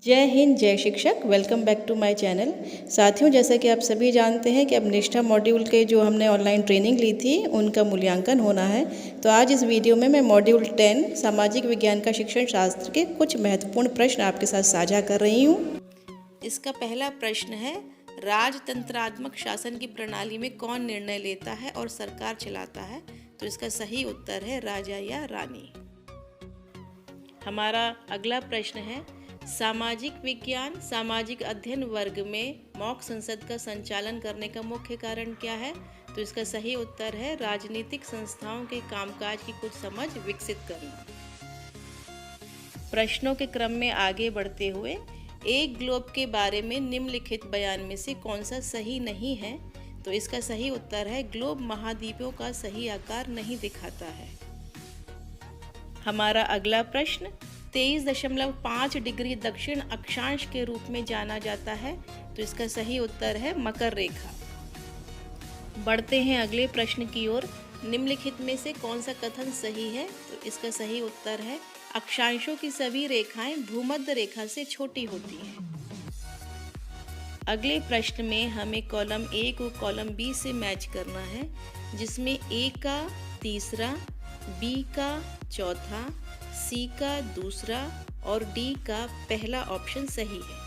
जय हिंद, जय शिक्षक। Welcome back to my channel. साथियों, जैसा कि आप सभी जानते हैं कि अब निष्ठा मॉड्यूल के जो हमने ऑनलाइन ट्रेनिंग ली थी उनका मूल्यांकन होना है। तो आज इस वीडियो में मैं मॉड्यूल 10 सामाजिक विज्ञान का शिक्षण शास्त्र के कुछ महत्वपूर्ण प्रश्न आपके साथ साझा कर रही हूँ। इसका पहला प्रश्न है, राजतंत्रात्मक शासन की प्रणाली में कौन निर्णय लेता है और सरकार चलाता है? तो इसका सही उत्तर है राजा या रानी। हमारा अगला प्रश्न है, सामाजिक विज्ञान सामाजिक अध्ययन वर्ग में मॉक संसद का संचालन करने का मुख्य कारण क्या है? तो इसका सही उत्तर है राजनीतिक संस्थाओं के कामकाज की कुछ समझ विकसित करना। प्रश्नों के क्रम में आगे बढ़ते हुए, एक ग्लोब के बारे में निम्नलिखित बयान में से कौन सा सही नहीं है? तो इसका सही उत्तर है ग्लोब महाद्वीपों का सही आकार नहीं दिखाता है। हमारा अगला प्रश्न, 23.5 डिग्री दक्षिण अक्षांश के रूप में जाना जाता है। तो इसका सही उत्तर है मकर रेखा। बढ़ते हैं अगले प्रश्न की ओर। निम्नलिखित में से कौन सा कथन सही है? तो इसका सही उत्तर है अक्षांशों की सभी रेखाएं भूमध्य रेखा से छोटी होती हैं। अगले प्रश्न में हमें कॉलम ए को कॉलम बी से मैच करना है, जिसमें ए का तीसरा, बी का चौथा, सी का दूसरा और डी का पहला ऑप्शन सही है।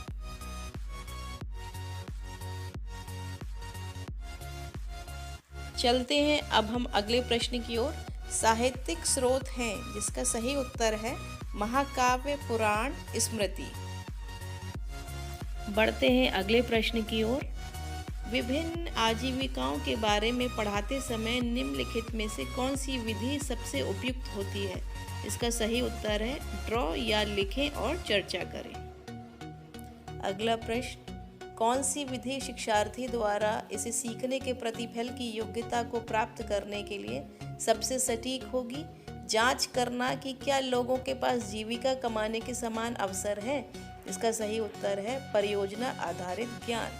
चलते हैं अब हम अगले प्रश्न की ओर। साहित्यिक स्रोत हैं जिसका सही उत्तर है महाकाव्य, पुराण, स्मृति। बढ़ते हैं अगले प्रश्न की ओर। विभिन्न आजीविकाओं के बारे में पढ़ाते समय निम्नलिखित में से कौन सी विधि सबसे उपयुक्त होती है? इसका सही उत्तर है ड्रॉ या लिखें और चर्चा करें। अगला प्रश्न, कौन सी विधि शिक्षार्थी द्वारा इसे सीखने के प्रतिफल की योग्यता को प्राप्त करने के लिए सबसे सटीक होगी? जांच करना कि क्या लोगों के पास जीविका कमाने के समान अवसर है। इसका सही उत्तर है परियोजना आधारित ज्ञान।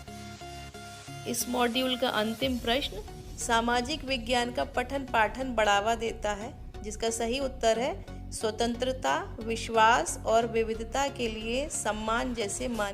इस मॉड्यूल का अंतिम प्रश्न, सामाजिक विज्ञान का पठन पाठन बढ़ावा देता है। जिसका सही उत्तर है स्वतंत्रता, विश्वास और विविधता के लिए सम्मान जैसे मान